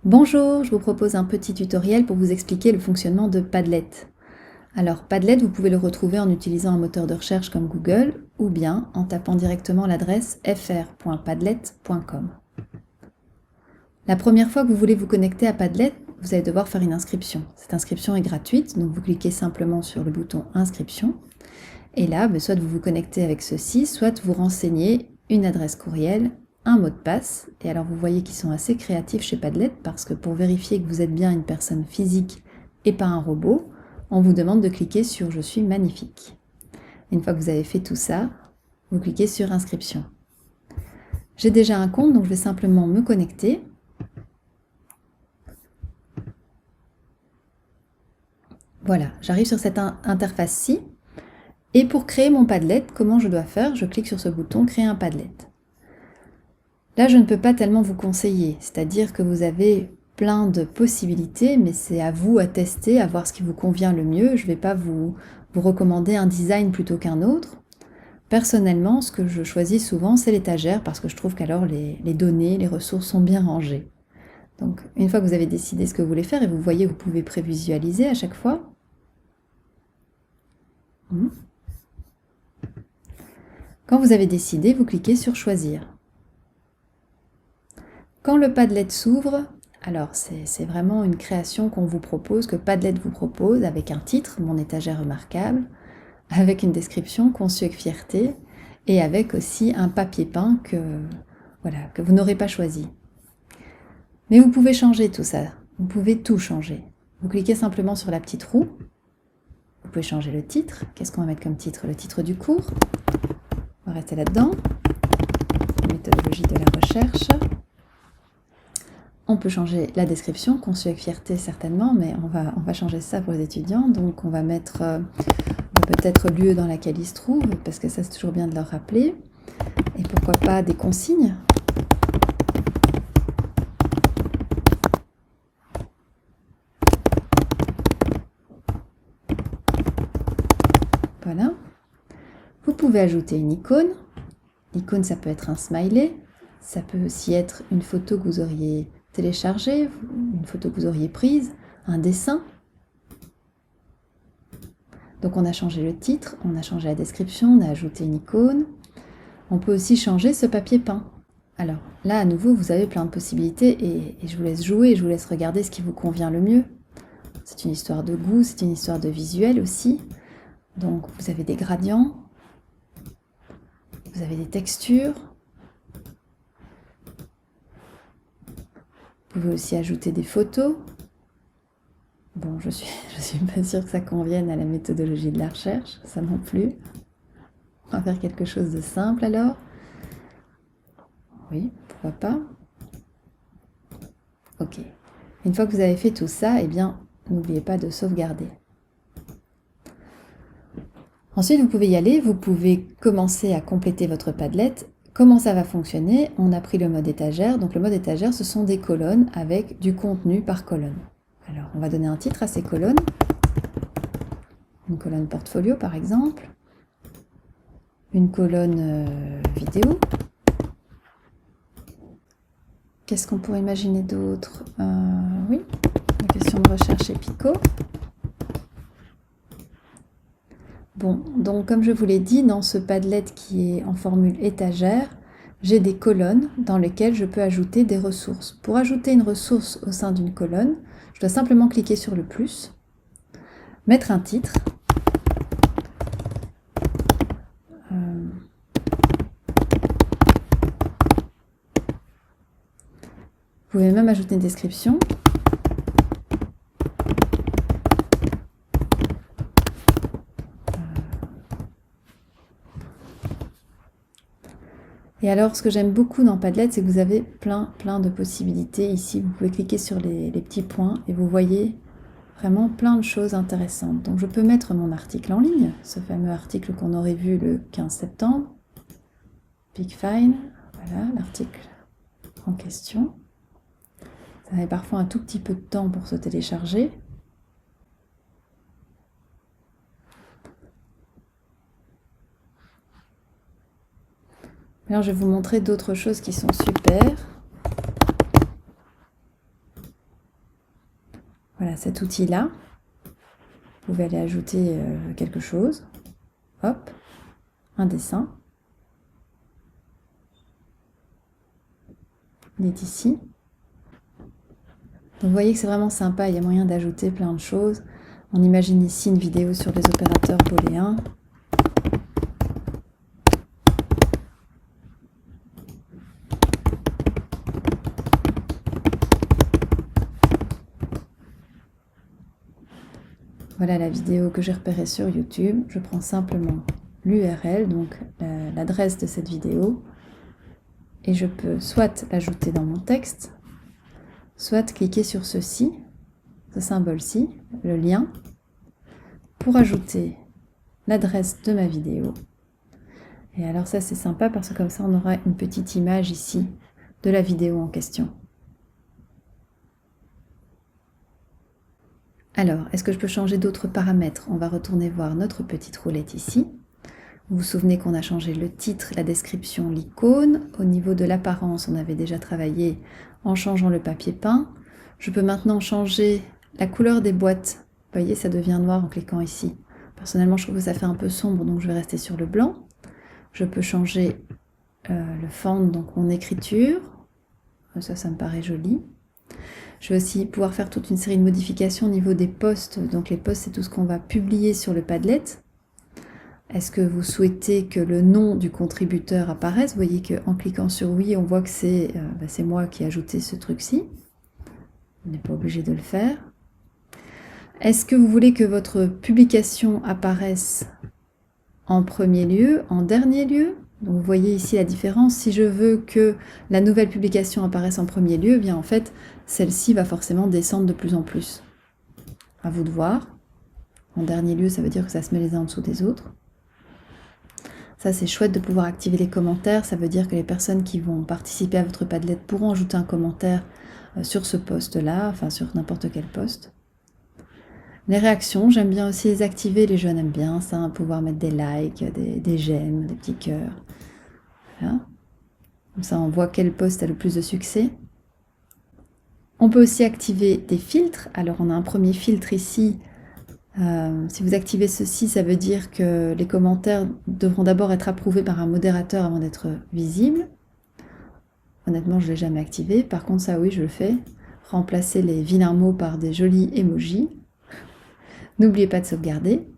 Bonjour, je vous propose un petit tutoriel pour vous expliquer le fonctionnement de Padlet. Alors Padlet, vous pouvez le retrouver en utilisant un moteur de recherche comme Google ou bien en tapant directement l'adresse fr.padlet.com. La première fois que vous voulez vous connecter à Padlet, vous allez devoir faire une inscription. Cette inscription est gratuite, donc vous cliquez simplement sur le bouton Inscription. Et là, soit vous vous connectez avec ceci, soit vous renseignez une adresse courriel, un mot de passe. Et alors vous voyez qu'ils sont assez créatifs chez Padlet parce que pour vérifier que vous êtes bien une personne physique et pas un robot, on vous demande de cliquer sur « Je suis magnifique ». Une fois que vous avez fait tout ça, vous cliquez sur « Inscription ». J'ai déjà un compte, donc je vais simplement me connecter. Voilà, j'arrive sur cette interface-ci. Et pour créer mon Padlet, comment je dois faire? Je clique sur ce bouton « Créer un Padlet ». Là, je ne peux pas tellement vous conseiller, c'est-à-dire que vous avez plein de possibilités, mais c'est à vous à tester, à voir ce qui vous convient le mieux. Je ne vais pas vous recommander un design plutôt qu'un autre. Personnellement, ce que je choisis souvent, c'est l'étagère, parce que je trouve qu'alors les données, les ressources sont bien rangées. Donc, une fois que vous avez décidé ce que vous voulez faire, et vous voyez, vous pouvez prévisualiser à chaque fois. Quand vous avez décidé, vous cliquez sur « Choisir ». Quand le Padlet s'ouvre, alors c'est vraiment une création qu'on vous propose, que Padlet vous propose, avec un titre, Mon étagère remarquable, avec une description conçue avec fierté, et avec aussi un papier peint que vous n'aurez pas choisi. Mais vous pouvez changer tout ça, vous pouvez tout changer. Vous cliquez simplement sur la petite roue, vous pouvez changer le titre. Qu'est-ce qu'on va mettre comme titre? Le titre du cours. On va rester là-dedans. Méthodologie de la recherche. On peut changer la description, conçue avec fierté certainement, mais on va changer ça pour les étudiants. Donc on va mettre peut-être lieu dans laquelle ils se trouvent, parce que ça c'est toujours bien de leur rappeler. Et pourquoi pas des consignes. Voilà. Vous pouvez ajouter une icône. L'icône, ça peut être un smiley. Ça peut aussi être une photo que vous auriez téléchargée, une photo que vous auriez prise, un dessin. Donc on a changé le titre, on a changé la description, on a ajouté une icône. On peut aussi changer ce papier peint. Alors là, à nouveau, vous avez plein de possibilités et je vous laisse jouer, je vous laisse regarder ce qui vous convient le mieux. C'est une histoire de goût, c'est une histoire de visuel aussi. Donc vous avez des gradients, vous avez des textures. Vous pouvez aussi ajouter des photos. Bon, je suis pas sûre que ça convienne à la méthodologie de la recherche, ça non plus. On va faire quelque chose de simple alors. Oui, pourquoi pas. Ok. Une fois que vous avez fait tout ça, eh bien, n'oubliez pas de sauvegarder. Ensuite, vous pouvez y aller, vous pouvez commencer à compléter votre Padlet. Comment ça va fonctionner? On a pris le mode étagère. Donc le mode étagère, ce sont des colonnes avec du contenu par colonne. Alors, on va donner un titre à ces colonnes. Une colonne portfolio, par exemple. Une colonne vidéo. Qu'est-ce qu'on pourrait imaginer d'autre? Oui, la question de recherche et Pico. Bon, donc comme je vous l'ai dit, dans ce Padlet qui est en formule étagère, j'ai des colonnes dans lesquelles je peux ajouter des ressources. Pour ajouter une ressource au sein d'une colonne, je dois simplement cliquer sur le plus, mettre un titre. Vous pouvez même ajouter une description. Et alors, ce que j'aime beaucoup dans Padlet, c'est que vous avez plein de possibilités. Ici, vous pouvez cliquer sur les petits points et vous voyez vraiment plein de choses intéressantes. Donc, je peux mettre mon article en ligne, ce fameux article qu'on aurait vu le 15 septembre. Picfine, voilà l'article en question. Ça met parfois un tout petit peu de temps pour se télécharger. Alors je vais vous montrer d'autres choses qui sont super. Voilà, cet outil-là. Vous pouvez aller ajouter quelque chose. Hop, un dessin. Il est ici. Donc vous voyez que c'est vraiment sympa, il y a moyen d'ajouter plein de choses. On imagine ici une vidéo sur les opérateurs booléens. Voilà la vidéo que j'ai repérée sur YouTube. Je prends simplement l'URL, donc l'adresse de cette vidéo, et je peux soit l'ajouter dans mon texte, soit cliquer sur ceci, ce symbole-ci, le lien, pour ajouter l'adresse de ma vidéo. Et alors ça c'est sympa parce que comme ça on aura une petite image ici de la vidéo en question. Alors, est-ce que je peux changer d'autres paramètres? On va retourner voir notre petite roulette ici. Vous vous souvenez qu'on a changé le titre, la description, l'icône. Au niveau de l'apparence, on avait déjà travaillé en changeant le papier peint. Je peux maintenant changer la couleur des boîtes. Vous voyez, ça devient noir en cliquant ici. Personnellement, je trouve que ça fait un peu sombre, donc je vais rester sur le blanc. Je peux changer le font, donc mon écriture. Ça me paraît joli. Je vais aussi pouvoir faire toute une série de modifications au niveau des posts. Donc les posts, c'est tout ce qu'on va publier sur le Padlet. Est-ce que vous souhaitez que le nom du contributeur apparaisse? Vous voyez qu'en cliquant sur oui, on voit que c'est moi qui ai ajouté ce truc-ci. On n'est pas obligé de le faire. Est-ce que vous voulez que votre publication apparaisse en premier lieu, en dernier lieu? Donc vous voyez ici la différence. Si je veux que la nouvelle publication apparaisse en premier lieu, eh bien en fait, celle-ci va forcément descendre de plus en plus. À vous de voir. En dernier lieu, ça veut dire que ça se met les uns en dessous des autres. Ça, c'est chouette de pouvoir activer les commentaires. Ça veut dire que les personnes qui vont participer à votre Padlet pourront ajouter un commentaire sur ce post-là, enfin sur n'importe quel post. Les réactions, j'aime bien aussi les activer. Les jeunes aiment bien ça, pouvoir mettre des likes, des j'aime, des petits cœurs. Voilà. Comme ça, on voit quel post a le plus de succès. On peut aussi activer des filtres. Alors, on a un premier filtre ici. Si vous activez ceci, ça veut dire que les commentaires devront d'abord être approuvés par un modérateur avant d'être visibles. Honnêtement, je ne l'ai jamais activé. Par contre, ça, oui, je le fais. Remplacer les vilains mots par des jolis emojis. N'oubliez pas de sauvegarder.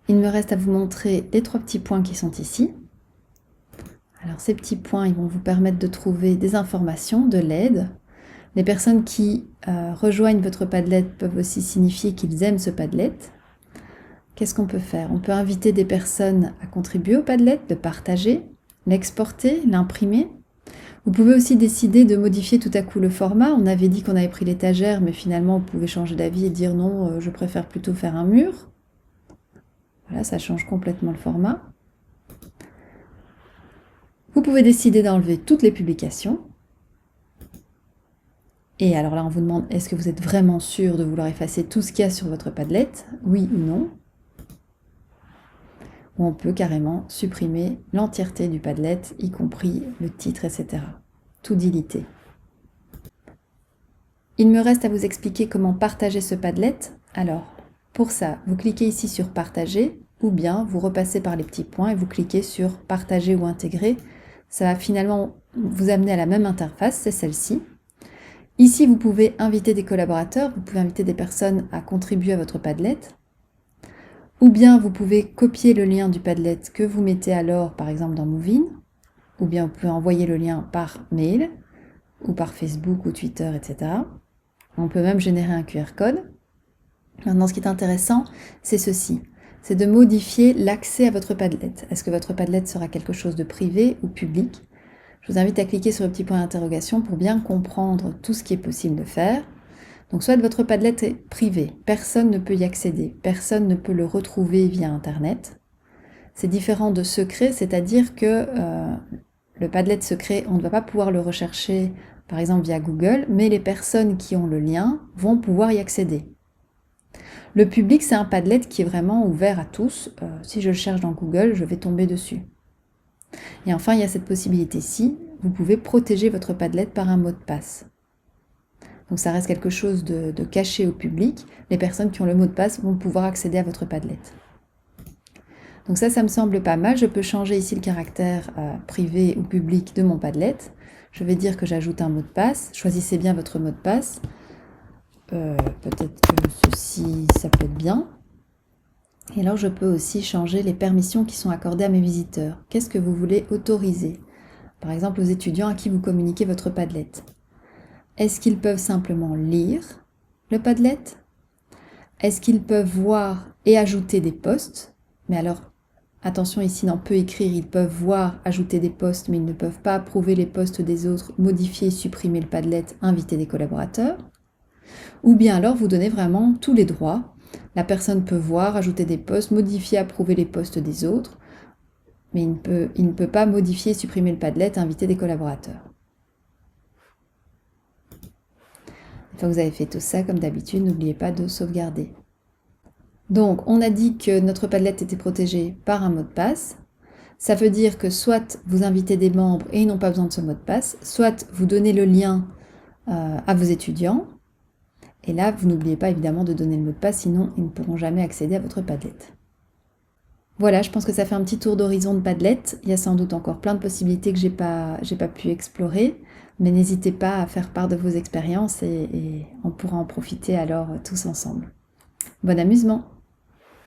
Il me reste à vous montrer les 3 petits points qui sont ici. Alors ces petits points, ils vont vous permettre de trouver des informations, de l'aide. Les personnes qui rejoignent votre Padlet peuvent aussi signifier qu'ils aiment ce Padlet. Qu'est-ce qu'on peut faire? On peut inviter des personnes à contribuer au Padlet, le partager, l'exporter, l'imprimer. Vous pouvez aussi décider de modifier tout à coup le format. On avait dit qu'on avait pris l'étagère, mais finalement, vous pouvez changer d'avis et dire non, je préfère plutôt faire un mur. Voilà, ça change complètement le format. Vous pouvez décider d'enlever toutes les publications. Et alors là, on vous demande, est-ce que vous êtes vraiment sûr de vouloir effacer tout ce qu'il y a sur votre Padlet? Oui ou non? Ou on peut carrément supprimer l'entièreté du Padlet, y compris le titre, etc. Tout deleter. Il me reste à vous expliquer comment partager ce Padlet. Alors, pour ça, vous cliquez ici sur Partager, ou bien vous repassez par les petits points et vous cliquez sur Partager ou Intégrer. Ça va finalement vous amener à la même interface, c'est celle-ci. Ici, vous pouvez inviter des collaborateurs, vous pouvez inviter des personnes à contribuer à votre Padlet. Ou bien vous pouvez copier le lien du Padlet que vous mettez alors, par exemple, dans Movin. Ou bien vous pouvez envoyer le lien par mail, ou par Facebook ou Twitter, etc. On peut même générer un QR code. Maintenant, ce qui est intéressant, c'est ceci. C'est de modifier l'accès à votre Padlet. Est-ce que votre Padlet sera quelque chose de privé ou public? Je vous invite à cliquer sur le petit point d'interrogation pour bien comprendre tout ce qui est possible de faire. Donc soit votre Padlet est privé, personne ne peut y accéder, personne ne peut le retrouver via Internet. C'est différent de secret, c'est-à-dire que le Padlet secret, on ne va pas pouvoir le rechercher par exemple via Google, mais les personnes qui ont le lien vont pouvoir y accéder. Le public, c'est un Padlet qui est vraiment ouvert à tous. Si je le cherche dans Google, je vais tomber dessus. Et enfin, il y a cette possibilité-ci, vous pouvez protéger votre Padlet par un mot de passe. Donc ça reste quelque chose de caché au public. Les personnes qui ont le mot de passe vont pouvoir accéder à votre Padlet. Donc ça me semble pas mal. Je peux changer ici le caractère privé ou public de mon Padlet. Je vais dire que j'ajoute un mot de passe. Choisissez bien votre mot de passe. Peut-être que ceci, ça peut être bien. Et alors je peux aussi changer les permissions qui sont accordées à mes visiteurs. Qu'est-ce que vous voulez autoriser? Par exemple aux étudiants à qui vous communiquez votre Padlet. Est-ce qu'ils peuvent simplement lire le Padlet? Est-ce qu'ils peuvent voir et ajouter des posts? Mais alors, attention ici, on peut écrire, ils peuvent voir, ajouter des posts, mais ils ne peuvent pas approuver les posts des autres, modifier, supprimer le Padlet, inviter des collaborateurs. Ou bien alors, vous donnez vraiment tous les droits. La personne peut voir, ajouter des posts, modifier, approuver les posts des autres, mais il ne peut pas modifier, supprimer le Padlet, inviter des collaborateurs. Une fois que vous avez fait tout ça, comme d'habitude, n'oubliez pas de sauvegarder. Donc, on a dit que notre Padlet était protégé par un mot de passe. Ça veut dire que soit vous invitez des membres et ils n'ont pas besoin de ce mot de passe, soit vous donnez le lien à vos étudiants. Et là, vous n'oubliez pas évidemment de donner le mot de passe, sinon ils ne pourront jamais accéder à votre Padlet. Voilà, je pense que ça fait un petit tour d'horizon de Padlet. Il y a sans doute encore plein de possibilités que j'ai pas pu explorer, mais n'hésitez pas à faire part de vos expériences et on pourra en profiter alors tous ensemble. Bon amusement!